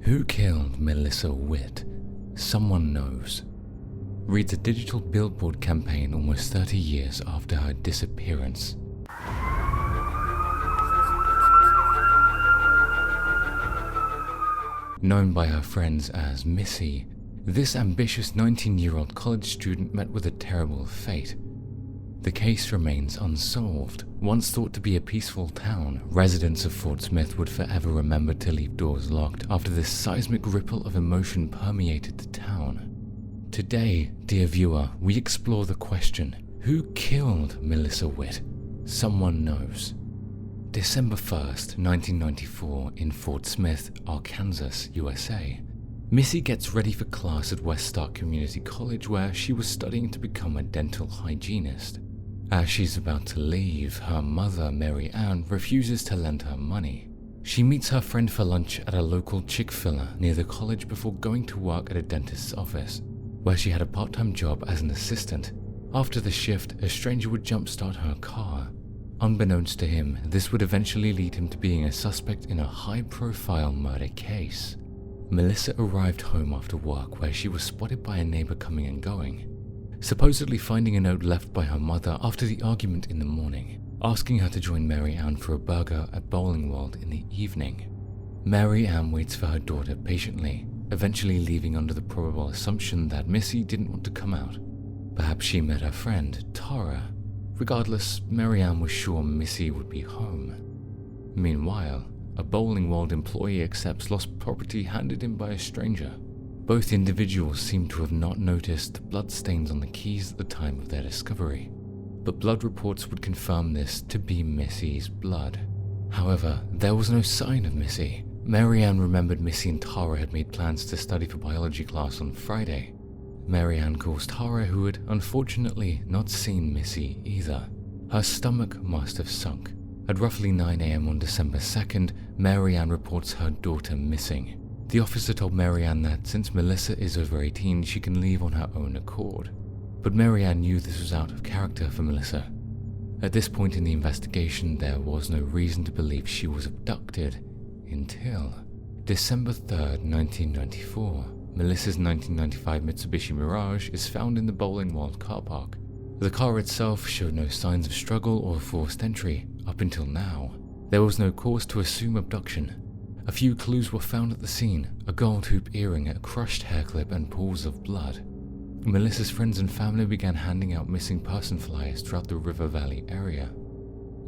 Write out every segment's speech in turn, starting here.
Who killed Melissa Witt? Someone knows. Reads a digital billboard campaign almost 30 years after her disappearance. Known by her friends as Missy, this ambitious 19-year-old college student met with a terrible fate. The case remains unsolved. Once thought to be a peaceful town, residents of Fort Smith would forever remember to leave doors locked after this seismic ripple of emotion permeated the town. Today, dear viewer, we explore the question, who killed Melissa Witt? Someone knows. December 1st, 1994, in Fort Smith, Arkansas, USA. Missy gets ready for class at West Stark Community College, where she was studying to become a dental hygienist. As she's about to leave, her mother, Mary Ann, refuses to lend her money. She meets her friend for lunch at a local Chick-fil-A near the college before going to work at a dentist's office, where she had a part-time job as an assistant. After the shift, a stranger would jumpstart her car. Unbeknownst to him, this would eventually lead him to being a suspect in a high-profile murder case. Melissa arrived home after work, where she was spotted by a neighbor coming and going, supposedly finding a note left by her mother after the argument in the morning, asking her to join Mary Ann for a burger at Bowling World in the evening. Mary Ann waits for her daughter patiently, eventually leaving under the probable assumption that Missy didn't want to come out. Perhaps she met her friend, Tara. Regardless, Mary Ann was sure Missy would be home. Meanwhile, a Bowling World employee accepts lost property handed in by a stranger. Both individuals seem to have not noticed blood stains on the keys at the time of their discovery, but blood reports would confirm this to be Missy's blood. However, there was no sign of Missy. Mary Ann remembered Missy and Tara had made plans to study for biology class on Friday. Mary Ann calls Tara, who had unfortunately not seen Missy either. Her stomach must have sunk. At roughly 9 a.m. on December 2nd, Mary Ann reports her daughter missing. The officer told Mary Ann that since Melissa is over 18, she can leave on her own accord. But Mary Ann knew this was out of character for Melissa. At this point in the investigation, there was no reason to believe she was abducted until December 3rd, 1994. Melissa's 1995 Mitsubishi Mirage is found in the Bowling World car park. The car itself showed no signs of struggle or forced entry. Up until now, there was no cause to assume abduction. A few clues were found at the scene: a gold hoop earring, a crushed hair clip, and pools of blood. Melissa's friends and family began handing out missing person flyers throughout the River Valley area.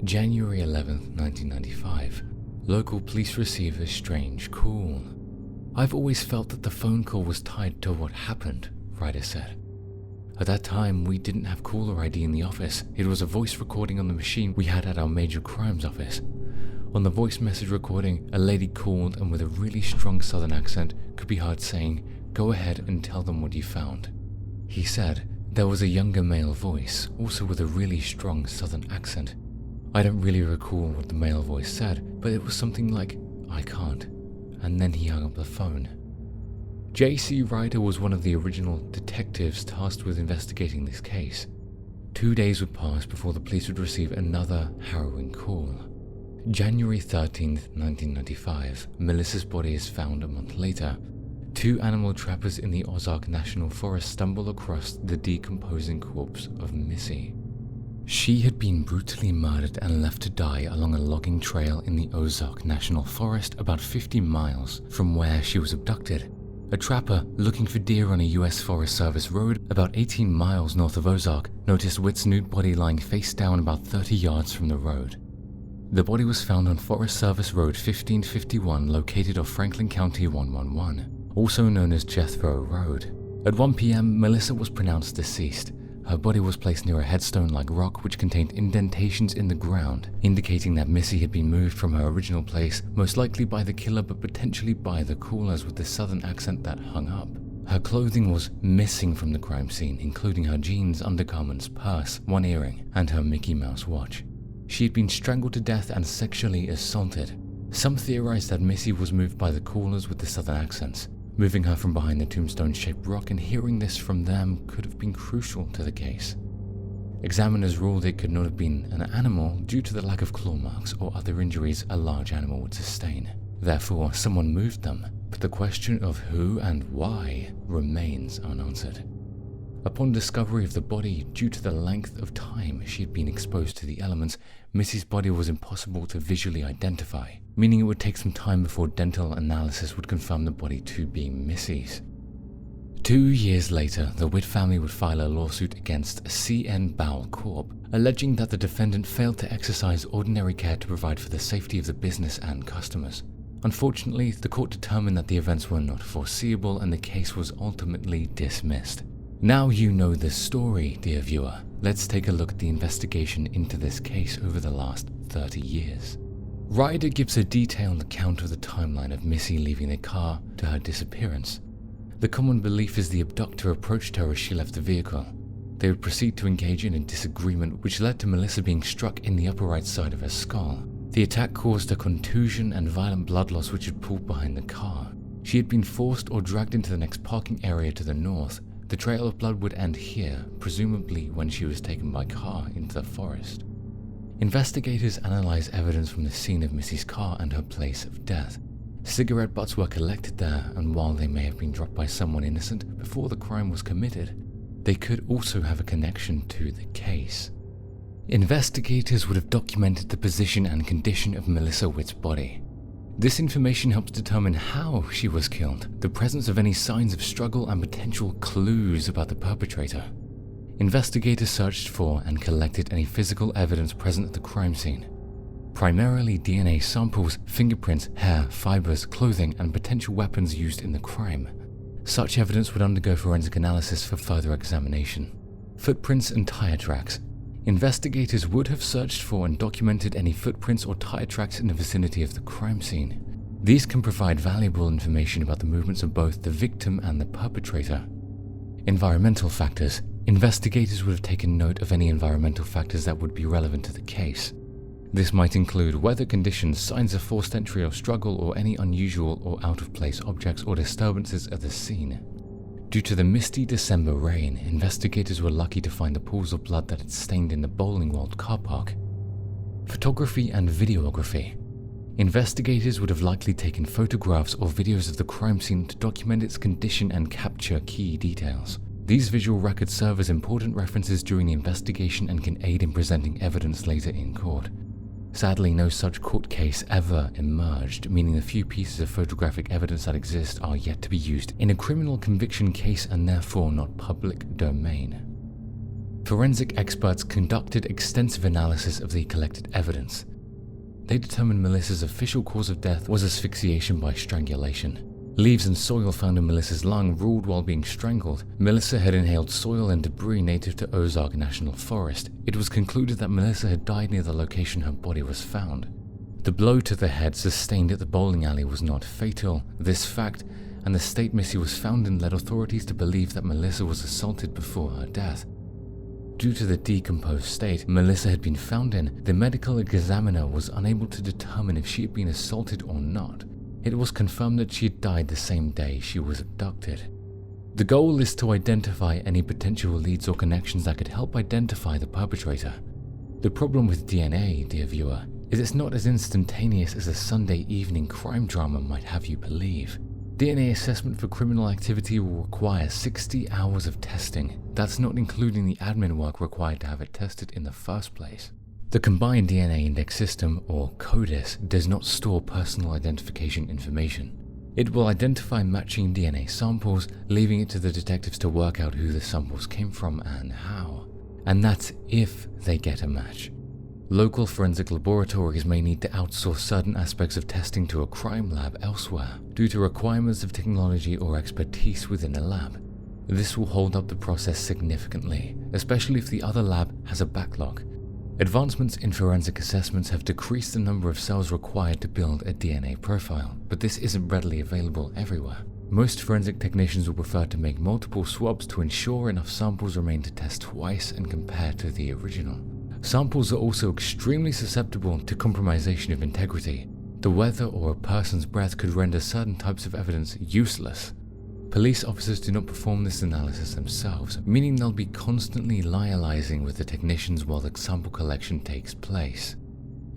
January 11th, 1995. Local police receive a strange call. "I've always felt that the phone call was tied to what happened," Ryder said. "At that time, we didn't have caller ID in the office. It was a voice recording on the machine we had at our major crimes office. On the voice message recording, a lady called and with a really strong southern accent could be heard saying, 'Go ahead and tell them what you found.'" He said there was a younger male voice, also with a really strong southern accent. "I don't really recall what the male voice said, but it was something like, 'I can't.' And then he hung up the phone." J.C. Ryder was one of the original detectives tasked with investigating this case. 2 days would pass before the police would receive another harrowing call. January 13th, 1995, Melissa's body is found a month later. 2 animal trappers in the Ozark National Forest stumble across the decomposing corpse of Missy. She had been brutally murdered and left to die along a logging trail in the Ozark National Forest about 50 miles from where she was abducted. A trapper looking for deer on a U.S. Forest Service road about 18 miles north of Ozark noticed Witt's nude body lying face down about 30 yards from the road. The body was found on Forest Service Road 1551, located off Franklin County 111, also known as Jethro Road. At 1 p.m., Melissa was pronounced deceased. Her body was placed near a headstone-like rock which contained indentations in the ground, indicating that Missy had been moved from her original place, most likely by the killer but potentially by the callers with the southern accent that hung up. Her clothing was missing from the crime scene, including her jeans, undergarments, purse, 1 earring, and her Mickey Mouse watch. She had been strangled to death and sexually assaulted. Some theorized that Missy was moved by the callers with the southern accents. Moving her from behind the tombstone-shaped rock and hearing this from them could have been crucial to the case. Examiners ruled it could not have been an animal due to the lack of claw marks or other injuries a large animal would sustain. Therefore, someone moved them. but the question of who and why remains unanswered. Upon discovery of the body, due to the length of time she had been exposed to the elements, Missy's body was impossible to visually identify, meaning it would take some time before dental analysis would confirm the body to be Missy's. 2 years later, the Witt family would file a lawsuit against CN Bowell Corp., alleging that the defendant failed to exercise ordinary care to provide for the safety of the business and customers. Unfortunately, the court determined that the events were not foreseeable and the case was ultimately dismissed. Now you know the story, dear viewer. Let's take a look at the investigation into this case over the last 30 years. Ryder gives a detailed account of the timeline of Missy leaving the car to her disappearance. The common belief is the abductor approached her as she left the vehicle. They would proceed to engage in a disagreement which led to Melissa being struck in the upper right side of her skull. The attack caused a contusion and violent blood loss which had pulled behind the car. She had been forced or dragged into the next parking area to the north. The trail of blood would end here, presumably when she was taken by car into the forest. Investigators analyzed evidence from the scene of Missy's car and her place of death. Cigarette butts were collected there, and while they may have been dropped by someone innocent before the crime was committed, they could also have a connection to the case. Investigators would have documented the position and condition of Melissa Witt's body. This information helps determine how she was killed, the presence of any signs of struggle and potential clues about the perpetrator. Investigators searched for and collected any physical evidence present at the crime scene. Primarily DNA samples, fingerprints, hair, fibers, clothing, and potential weapons used in the crime. Such evidence would undergo forensic analysis for further examination. Footprints and tire tracks. Investigators would have searched for and documented any footprints or tire tracks in the vicinity of the crime scene. These can provide valuable information about the movements of both the victim and the perpetrator. Environmental factors. Investigators would have taken note of any environmental factors that would be relevant to the case. This might include weather conditions, signs of forced entry or struggle, or any unusual or out-of-place objects or disturbances at the scene. Due to the misty December rain, investigators were lucky to find the pools of blood that had stained in the Bowling World car park. Photography and videography. Investigators would have likely taken photographs or videos of the crime scene to document its condition and capture key details. These visual records serve as important references during the investigation and can aid in presenting evidence later in court. Sadly, no such court case ever emerged, meaning the few pieces of photographic evidence that exist are yet to be used in a criminal conviction case and therefore not public domain. Forensic experts conducted extensive analysis of the collected evidence. They determined Melissa's official cause of death was asphyxiation by strangulation. Leaves and soil found in Melissa's lung ruled while being strangled. Melissa had inhaled soil and debris native to Ozark National Forest. It was concluded that Melissa had died near the location her body was found. The blow to the head sustained at the bowling alley was not fatal. This fact and the state Missy was found in led authorities to believe that Melissa was assaulted before her death. Due to the decomposed state Melissa had been found in, the medical examiner was unable to determine if she had been assaulted or not. It was confirmed that she had died the same day she was abducted. The goal is to identify any potential leads or connections that could help identify the perpetrator. The problem with DNA, dear viewer, is it's not as instantaneous as a Sunday evening crime drama might have you believe. DNA assessment for criminal activity will require 60 hours of testing. That's not including the admin work required to have it tested in the first place. The Combined DNA Index System, or CODIS, does not store personal identification information. It will identify matching DNA samples, leaving it to the detectives to work out who the samples came from and how. And that's if they get a match. Local forensic laboratories may need to outsource certain aspects of testing to a crime lab elsewhere, due to requirements of technology or expertise within a lab. This will hold up the process significantly, especially if the other lab has a backlog. Advancements in forensic assessments have decreased the number of cells required to build a DNA profile, but this isn't readily available everywhere. Most forensic technicians will prefer to make multiple swabs to ensure enough samples remain to test twice and compare to the original. Samples are also extremely susceptible to compromisation of integrity. The weather or a person's breath could render certain types of evidence useless. Police officers do not perform this analysis themselves, meaning they'll be constantly liaising with the technicians while the sample collection takes place.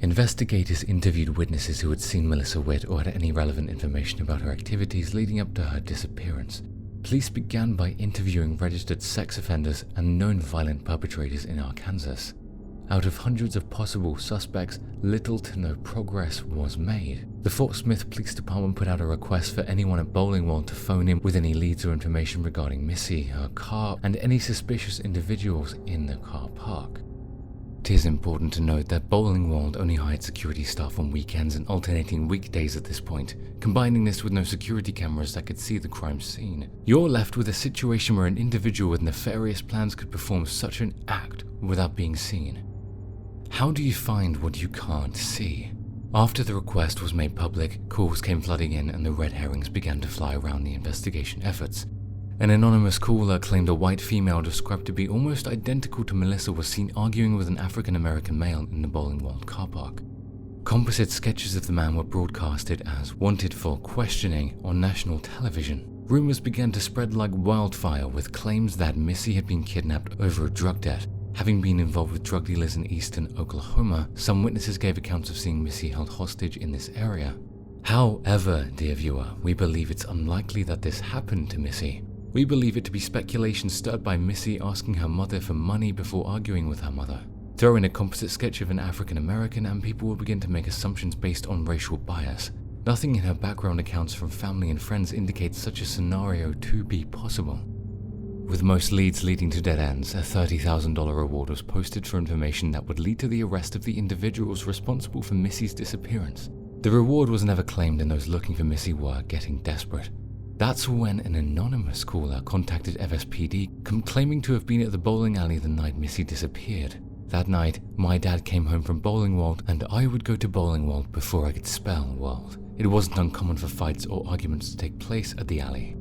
Investigators interviewed witnesses who had seen Melissa Witt or had any relevant information about her activities leading up to her disappearance. Police began by interviewing registered sex offenders and known violent perpetrators in Arkansas. Out of hundreds of possible suspects, little to no progress was made. The Fort Smith Police Department put out a request for anyone at Bowling World to phone in with any leads or information regarding Missy, her car, and any suspicious individuals in the car park. It is important to note that Bowling World only hired security staff on weekends and alternating weekdays at this point, combining this with no security cameras that could see the crime scene. You're left with a situation where an individual with nefarious plans could perform such an act without being seen. How do you find what you can't see? After the request was made public, calls came flooding in and the red herrings began to fly around the investigation efforts. An anonymous caller claimed a white female described to be almost identical to Melissa was seen arguing with an African-American male in the Bowling World car park. Composite sketches of the man were broadcasted as wanted for questioning on national television. Rumors began to spread like wildfire with claims that Missy had been kidnapped over a drug debt. Having been involved with drug dealers in eastern Oklahoma, some witnesses gave accounts of seeing Missy held hostage in this area. However, dear viewer, we believe it's unlikely that this happened to Missy. We believe it to be speculation stirred by Missy asking her mother for money before arguing with her mother. Throw in a composite sketch of an African American and people will begin to make assumptions based on racial bias. Nothing in her background accounts from family and friends indicates such a scenario to be possible. With most leads leading to dead ends, a $30,000 reward was posted for information that would lead to the arrest of the individuals responsible for Missy's disappearance. The reward was never claimed and those looking for Missy were getting desperate. That's when an anonymous caller contacted FSPD, claiming to have been at the bowling alley the night Missy disappeared. That night, my dad came home from Bowling World and I would go to Bowling World before I could spell world. It wasn't uncommon for fights or arguments to take place at the alley.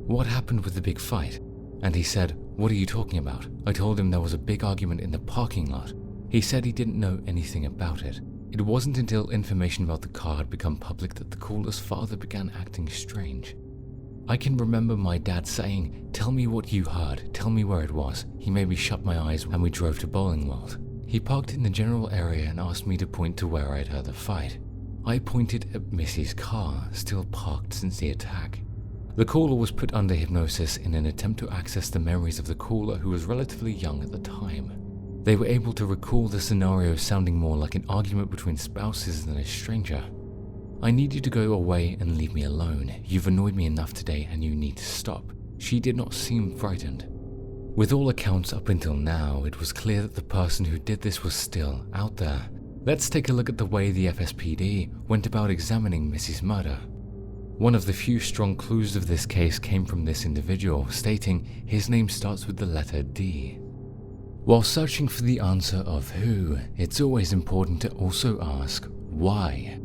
What happened with the big fight? And he said, "What are you talking about?" I told him there was a big argument in the parking lot. He said he didn't know anything about it. It wasn't until information about the car had become public that the caller's father began acting strange. I can remember my dad saying, "Tell me what you heard, tell me where it was." He made me shut my eyes and we drove to Bowling World. He parked in the general area and asked me to point to where I had heard the fight. I pointed at Missy's car, still parked since the attack. The caller was put under hypnosis in an attempt to access the memories of the caller who was relatively young at the time. They were able to recall the scenario sounding more like an argument between spouses than a stranger. "I need you to go away and leave me alone. You've annoyed me enough today and you need to stop." She did not seem frightened. With all accounts up until now, it was clear that the person who did this was still out there. Let's take a look at the way the FSPD went about examining Missy's murder. One of the few strong clues of this case came from this individual, stating his name starts with the letter D. While searching for the answer of who, it's always important to also ask why.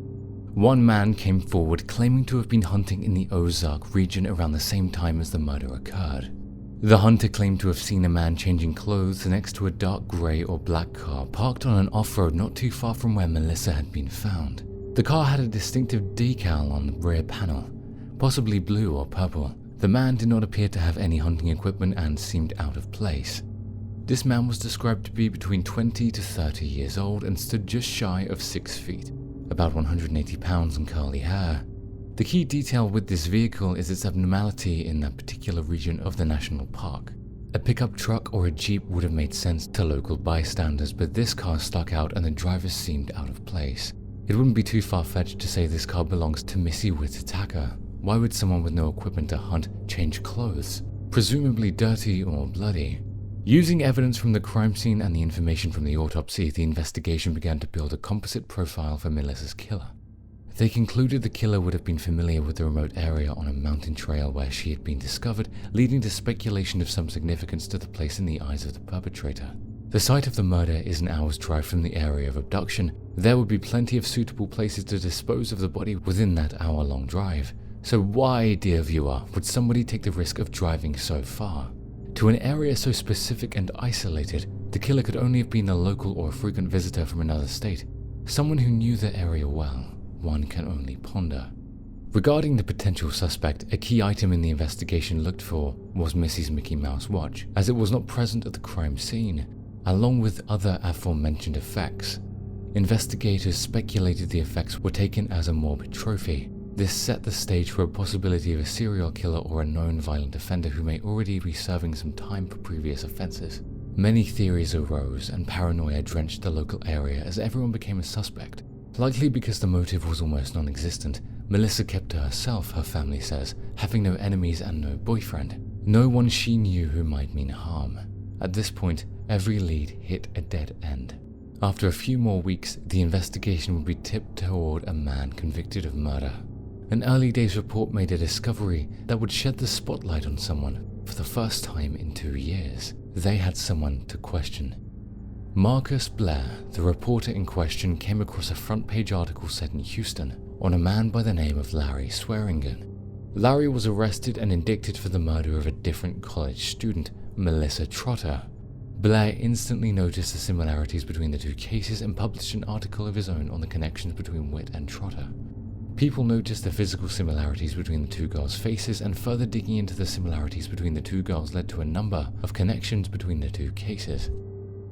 One man came forward claiming to have been hunting in the Ozark region around the same time as the murder occurred. The hunter claimed to have seen a man changing clothes next to a dark grey or black car parked on an off-road not too far from where Melissa had been found. The car had a distinctive decal on the rear panel, possibly blue or purple. The man did not appear to have any hunting equipment and seemed out of place. This man was described to be between 20 to 30 years old and stood just shy of 6 feet. About 180 pounds and curly hair. The key detail with this vehicle is its abnormality in that particular region of the national park. A pickup truck or a jeep would have made sense to local bystanders, but this car stuck out and the driver seemed out of place. It wouldn't be too far-fetched to say this car belongs to Missy Witt's attacker. Why would someone with no equipment to hunt change clothes? Presumably dirty or bloody. Using evidence from the crime scene and the information from the autopsy, the investigation began to build a composite profile for Melissa's killer. They concluded the killer would have been familiar with the remote area on a mountain trail where she had been discovered, leading to speculation of some significance to the place in the eyes of the perpetrator. The site of the murder is an hour's drive from the area of abduction. There would be plenty of suitable places to dispose of the body within that hour-long drive. So why, dear viewer, would somebody take the risk of driving so far? To an area so specific and isolated, the killer could only have been a local or a frequent visitor from another state. Someone who knew the area well, one can only ponder. Regarding the potential suspect, a key item in the investigation looked for was Missy's Mickey Mouse watch, as it was not present at the crime scene, along with other aforementioned effects. Investigators speculated the effects were taken as a morbid trophy. This set the stage for a possibility of a serial killer or a known violent offender who may already be serving some time for previous offenses. Many theories arose and paranoia drenched the local area as everyone became a suspect. Likely because the motive was almost non-existent, Melissa kept to herself, her family says, having no enemies and no boyfriend. No one she knew who might mean harm. At this point, every lead hit a dead end. After a few more weeks, the investigation would be tipped toward a man convicted of murder. An early days report made a discovery that would shed the spotlight on someone for the first time in 2 years. They had someone to question. Marcus Blair, the reporter in question, came across a front-page article set in Houston on a man by the name of Larry Swearingen. Larry was arrested and indicted for the murder of a different college student, Melissa Trotter. Blair instantly noticed the similarities between the two cases and published an article of his own on the connections between Witt and Trotter. People noticed the physical similarities between the two girls' faces, and further digging into the similarities between the two girls led to a number of connections between the two cases.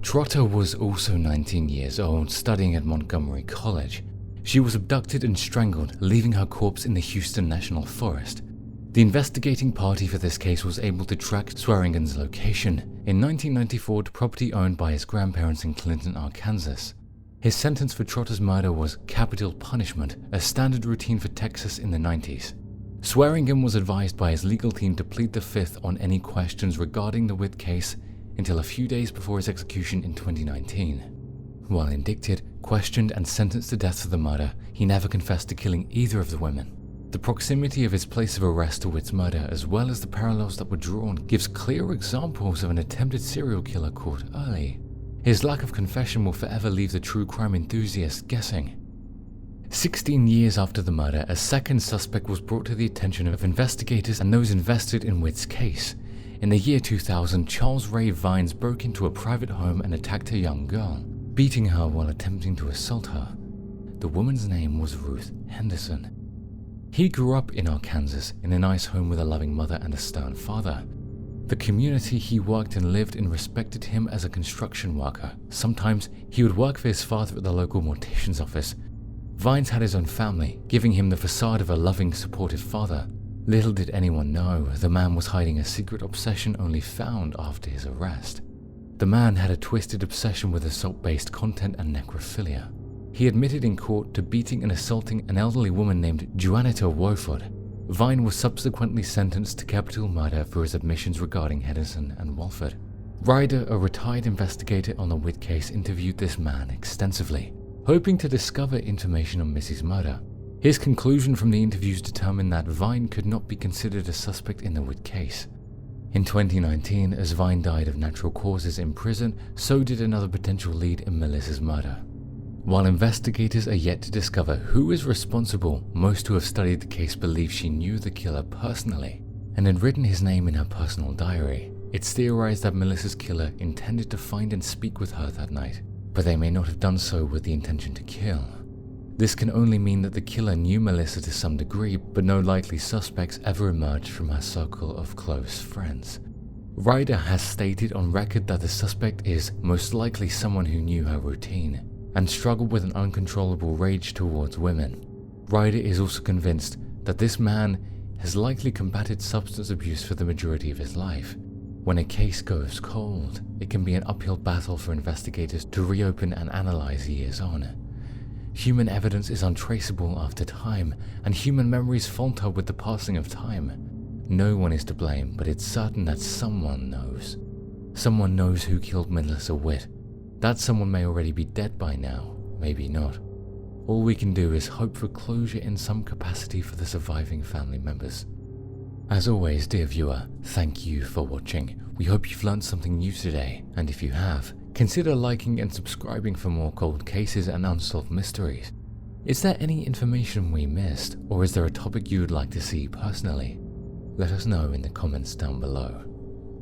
Trotter was also 19 years old, studying at Montgomery College. She was abducted and strangled, leaving her corpse in the Houston National Forest. The investigating party for this case was able to track Swearingen's location in 1994 to property owned by his grandparents in Clinton, Arkansas. His sentence for Trotter's murder was capital punishment, a standard routine for Texas in the 90s. Swearingen was advised by his legal team to plead the fifth on any questions regarding the Witt case until a few days before his execution in 2019. While indicted, questioned, and sentenced to death for the murder, he never confessed to killing either of the women. The proximity of his place of arrest to Witt's murder, as well as the parallels that were drawn, gives clear examples of an attempted serial killer caught early. His lack of confession will forever leave the true crime enthusiast guessing. 16 years after the murder, a second suspect was brought to the attention of investigators and those invested in Witt's case. In the year 2000, Charles Ray Vines broke into a private home and attacked a young girl, beating her while attempting to assault her. The woman's name was Ruth Henderson. He grew up in Arkansas in a nice home with a loving mother and a stern father. The community he worked and lived in respected him as a construction worker. Sometimes he would work for his father at the local mortician's office. Vines had his own family, giving him the facade of a loving, supportive father. Little did anyone know, the man was hiding a secret obsession only found after his arrest. The man had a twisted obsession with assault-based content and necrophilia. He admitted in court to beating and assaulting an elderly woman named Juanita Wofford. Vine was subsequently sentenced to capital murder for his admissions regarding Henderson and Wofford. Ryder, a retired investigator on the Witt case, interviewed this man extensively, hoping to discover information on Missy's murder. His conclusion from the interviews determined that Vine could not be considered a suspect in the Witt case. In 2019, as Vine died of natural causes in prison, so did another potential lead in Melissa's murder. While investigators are yet to discover who is responsible, most who have studied the case believe she knew the killer personally and had written his name in her personal diary. It's theorized that Melissa's killer intended to find and speak with her that night, but they may not have done so with the intention to kill. This can only mean that the killer knew Melissa to some degree, but no likely suspects ever emerged from her circle of close friends. Ryder has stated on record that the suspect is most likely someone who knew her routine and struggled with an uncontrollable rage towards women. Ryder is also convinced that this man has likely combated substance abuse for the majority of his life. When a case goes cold, it can be an uphill battle for investigators to reopen and analyze years on. Human evidence is untraceable after time, and human memories falter with the passing of time. No one is to blame, but it's certain that someone knows. Someone knows who killed Melissa Witt. That someone may already be dead by now, maybe not. All we can do is hope for closure in some capacity for the surviving family members. As always, dear viewer, thank you for watching. We hope you've learned something new today, and if you have, consider liking and subscribing for more cold cases and unsolved mysteries. Is there any information we missed, or is there a topic you would like to see personally? Let us know in the comments down below.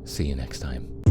See you next time.